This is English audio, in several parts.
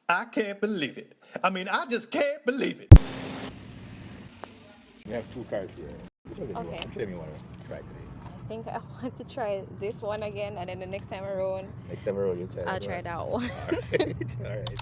I can't believe it. I mean, I just can't believe it. We have two cars here. Which one do you want? Okay. Which one do you want to try today? I think I want to try this one again, and then the next time around, Next time around, you try I'll that try one. that one. Alright. Alright.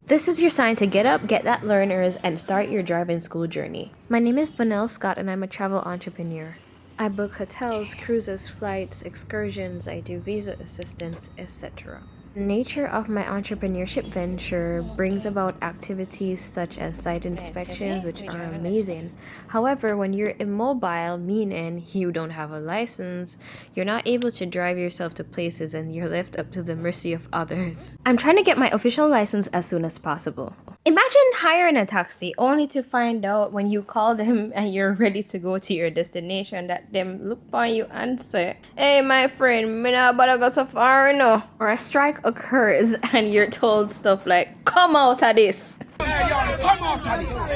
This is your sign to get up, get that learners, and start your driving school journey. My name is Vanelle Scott, and I'm a travel entrepreneur. I book hotels, cruises, flights, excursions, I do visa assistance, etc. The nature of my entrepreneurship venture brings about activities such as site inspections, which are amazing. However, when you're immobile, meaning you don't have a license, you're not able to drive yourself to places and you're left up to the mercy of others. I'm trying to get my official license as soon as possible. Imagine hiring a taxi only to find out when you call them and you're ready to go to your destination that them look on you and say, "Hey, my friend, me not about to go so far no." Or a strike occurs and you're told stuff like, "Come out of this." Hey, you come out of this.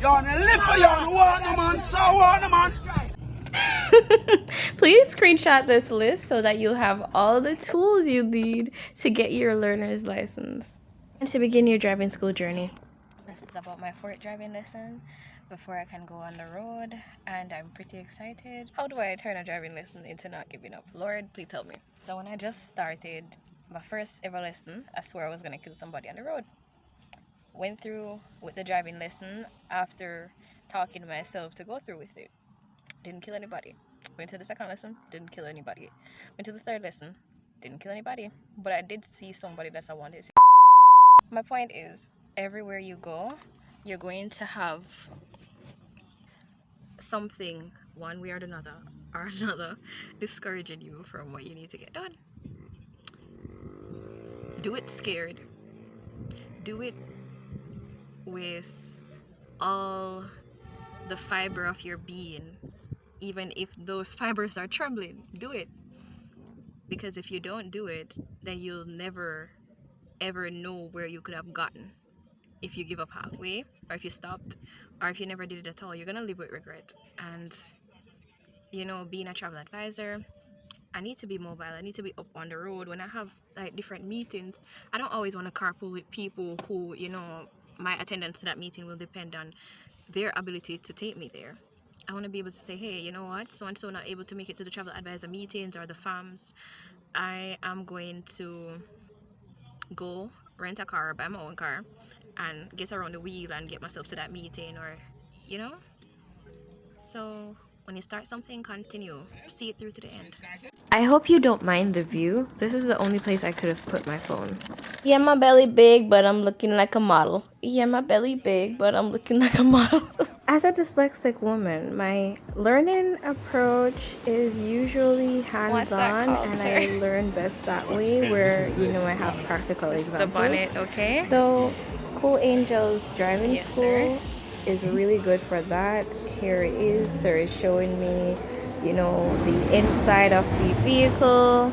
You want to live for you, want no man, so want no man. Please screenshot this list so that you'll have all the tools you need to get your learner's license and to begin your driving school journey. This is about my fourth driving lesson before I can go on the road, and I'm pretty excited. How do I turn a driving lesson into not giving up? Lord, please help me. So when I just started my first ever lesson, I swore I was gonna kill somebody on the road. Went through with the driving lesson after talking to myself to go through with it. Didn't kill anybody. Went to the second lesson, didn't kill anybody. Went to the third lesson, didn't kill anybody. But I did see somebody that I wanted to see. My point is, everywhere you go, you're going to have something, one way or another, discouraging you from what you need to get done. Do it scared. Do it with all the fiber of your being, even if those fibers are trembling. Do it. Because if you don't do it, then you'll never ever know where you could have gotten. If you give up halfway, or if you stopped, or if you never did it at all, you're gonna live with regret. And being a travel advisor, I need to be mobile. I need to be up on the road. When I have like different meetings, I don't always want to carpool with people who, my attendance to that meeting will depend on their ability to take me there. I want to be able to say, hey, you know what, so and so not able to make it to the travel advisor meetings or the FAMs. I am going to go rent a car, buy my own car, and get around the wheel and get myself to that meeting, or you know. So when you start something, continue, see it through to the end. I hope you don't mind the view. This is the only place I could have put my phone. Yeah, my belly big, but I'm looking like a model. Yeah, my belly big, but I'm looking like a model. As a dyslexic woman, my learning approach is usually hands-on, and I learn best that way, where I have practical examples. The bonnet, okay? So, Cool Angels Driving School is really good for that. Here it is. Sir is showing me, the inside of the vehicle,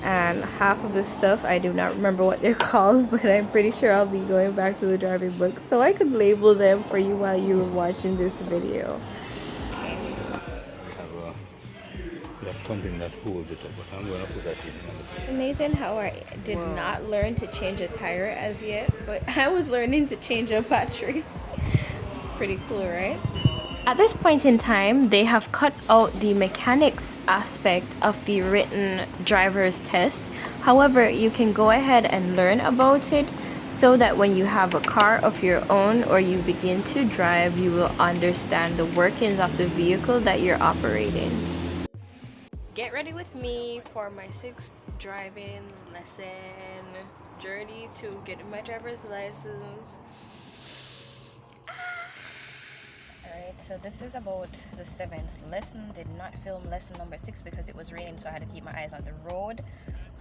and half of the stuff I do not remember what they're called, but I'm pretty sure I'll be going back to the driving book so I could label them for you while you're watching this video. We have something that holds it up, but I'm going to put that in. Amazing how I did not learn to change a tire as yet, but I was learning to change a battery. Pretty cool, right? At this point in time, they have cut out the mechanics aspect of the written driver's test. However, you can go ahead and learn about it so that when you have a car of your own or you begin to drive, you will understand the workings of the vehicle that you're operating. Get ready with me for my 6th driving lesson journey to getting my driver's license. Alright, so this is about the 7th lesson. Did not film lesson number 6 because it was raining, so I had to keep my eyes on the road.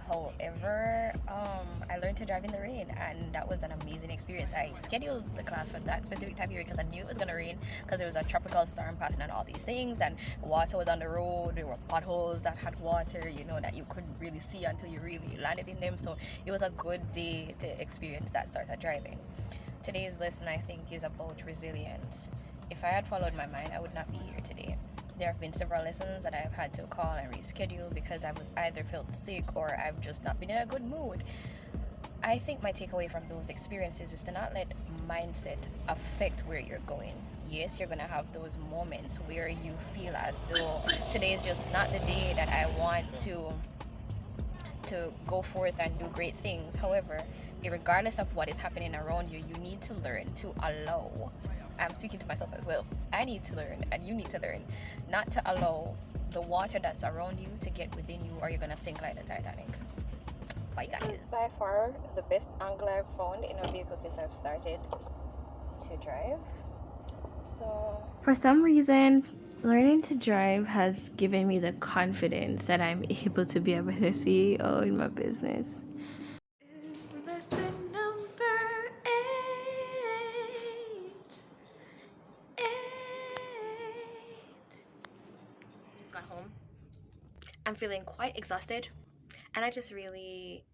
However, I learned to drive in the rain, and that was an amazing experience. I scheduled the class for that specific time of year because I knew it was going to rain, because there was a tropical storm passing and all these things, and water was on the road. There were potholes that had water, that you couldn't really see until you really landed in them. So it was a good day to experience that sort of driving. Today's lesson, I think, is about resilience. If I had followed my mind, I would not be here today. There have been several lessons that I've had to call and reschedule because I've either felt sick or I've just not been in a good mood. I think my takeaway from those experiences is to not let mindset affect where you're going. Yes, you're gonna have those moments where you feel as though today is just not the day that I want to go forth and do great things. However, regardless of what is happening around you, you need to learn to allow. I'm speaking to myself as well. I need to learn, and you need to learn, not to allow the water that's around you to get within you, or you're gonna sink like the Titanic. Bye, guys. This is by far the best angle I've found in a vehicle since I've started to drive. So, for some reason, learning to drive has given me the confidence that I'm able to be a better CEO in my business. Lesson number 8. Just got home. I'm feeling quite exhausted, and I just really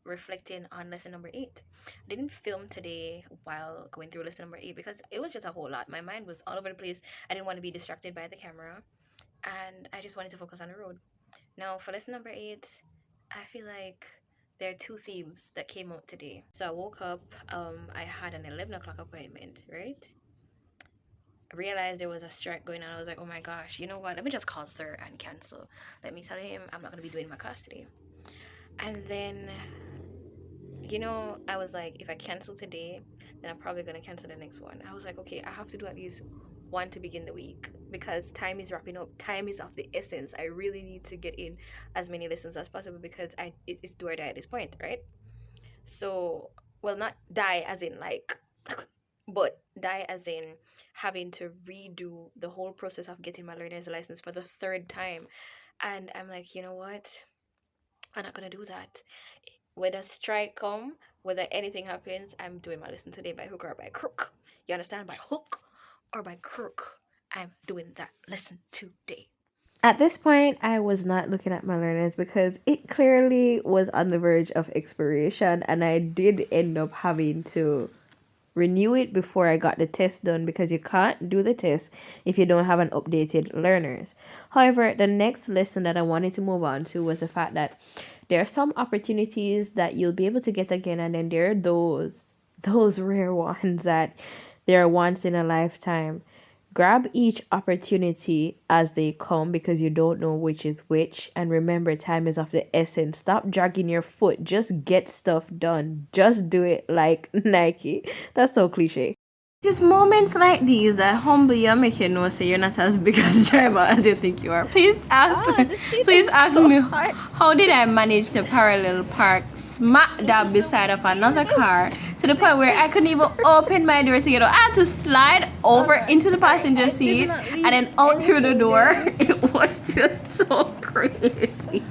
reflecting on lesson number 8. I didn't film today while going through lesson number 8 because it was just a whole lot. My mind was all over the place. I didn't want to be distracted by the camera, and I just wanted to focus on the road. Now for lesson number 8, I feel like there are 2 themes that came out today. So I woke up, I had an 11 o'clock appointment, right? I realized there was a strike going on. I was like, oh my gosh, you know what? Let me just call sir and cancel. Let me tell him I'm not going to be doing my class today. And then, you know, I was like, if I cancel today, then I'm probably going to cancel the next one. I was like, okay, I have to do at least one to begin the week because time is wrapping up. Time is of the essence. I really need to get in as many lessons as possible because it's do or die at this point, right? So, well, not die as in like, but die as in having to redo the whole process of getting my learner's license for the 3rd time. And I'm like, you know what? I'm not gonna do that. Whether strike come, whether anything happens, I'm doing my lesson today by hook or by crook. You understand? By hook or by crook, I'm doing that lesson today. At this point, I was not looking at my learners because it clearly was on the verge of expiration, and I did end up having to renew it before I got the test done because you can't do the test if you don't have an updated learners. However, the next lesson that I wanted to move on to was the fact that there are some opportunities that you'll be able to get again, and then there are those rare ones that they're once in a lifetime. Grab each opportunity as they come because you don't know which is which. And remember, time is of the essence. Stop dragging your foot. Just get stuff done. Just do it like Nike. That's so cliche. It's moments like these that humble you, make you know say you're not as big as driver as you think you are. Please ask me how did I manage to parallel park smack dab beside of another car to the point where I couldn't even open my door to get out. I had to slide over into the passenger seat and then out through the door. It was just so crazy.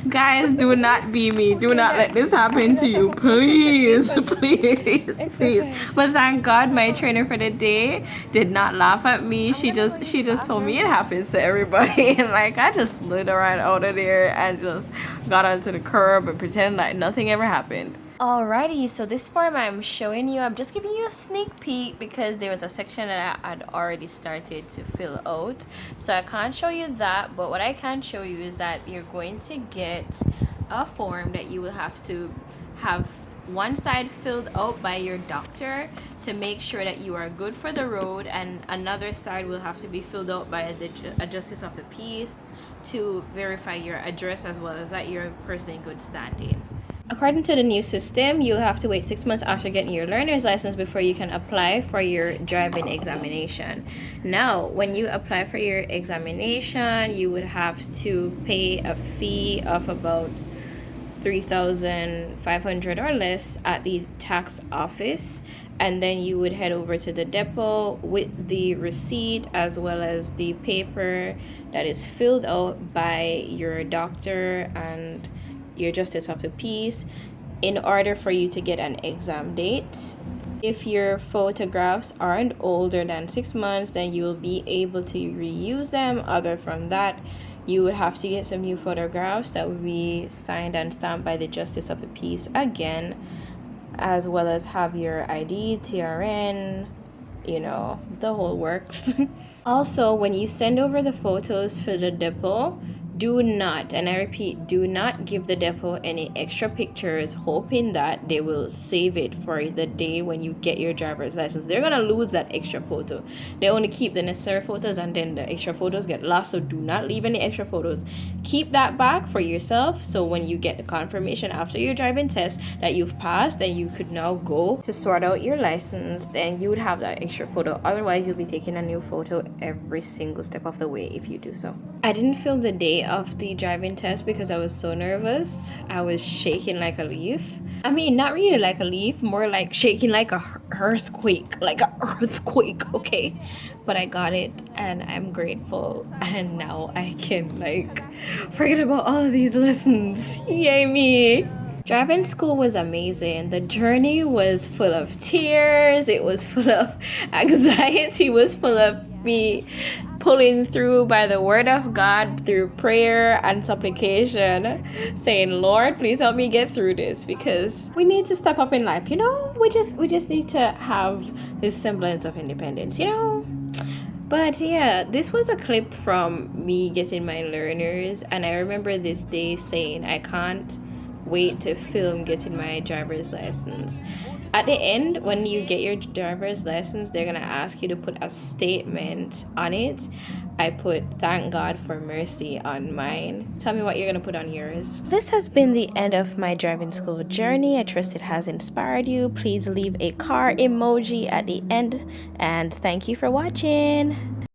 Guys, do not be me. Do not let this happen to you. Please. But thank God my trainer for the day did not laugh at me. She just told me it happens to everybody. And like I just slid around out of there and just got onto the curb and pretended like nothing ever happened. Alrighty, so this form I'm showing you, I'm just giving you a sneak peek because there was a section that I had already started to fill out. So I can't show you that, but what I can show you is that you're going to get a form that you will have to have one side filled out by your doctor to make sure that you are good for the road, and another side will have to be filled out by a justice of the peace to verify your address as well as that you're a person in good standing. According to the new system, you'll have to wait 6 months after getting your learner's license before you can apply for your driving examination. Now, when you apply for your examination, you would have to pay a fee of about $3,500 or less at the tax office, and then you would head over to the depot with the receipt as well as the paper that is filled out by your doctor and your justice of the peace in order for you to get an exam date. If your photographs aren't older than 6 months, then you will be able to reuse them. Other from that, you would have to get some new photographs that will be signed and stamped by the justice of the peace again, as well as have your ID, TRN, you know, the whole works. Also, when you send over the photos for the depot, do not, and I repeat, do not give the depot any extra pictures hoping that they will save it for the day when you get your driver's license. They're gonna lose that extra photo. They only keep the necessary photos and then the extra photos get lost, so do not leave any extra photos. Keep that back for yourself, so when you get the confirmation after your driving test that you've passed, then you could now go to sort out your license, then you would have that extra photo. Otherwise, you'll be taking a new photo every single step of the way if you do so. I didn't film the day of the driving test because I was so nervous. I was shaking like a leaf. I mean, not really like a leaf, more like shaking like a earthquake, okay? But I got it and I'm grateful, and now I can like forget about all of these lessons. Yay me! Driving school was amazing. The journey was full of tears, it was full of anxiety, it was full of me pulling through by the word of God through prayer and supplication, saying, Lord, please help me get through this, because we need to step up in life, you know? We just need to have this semblance of independence, you know? But yeah, this was a clip from me getting my learners, and I remember this day saying I can't wait to film getting my driver's license. At the end, when you get your driver's license, they're gonna ask you to put a statement on it. I put thank God for mercy on mine. Tell me what you're gonna put on yours. This has been the end of my driving school journey. I trust it has inspired you. Please leave a car emoji at the end, and thank you for watching.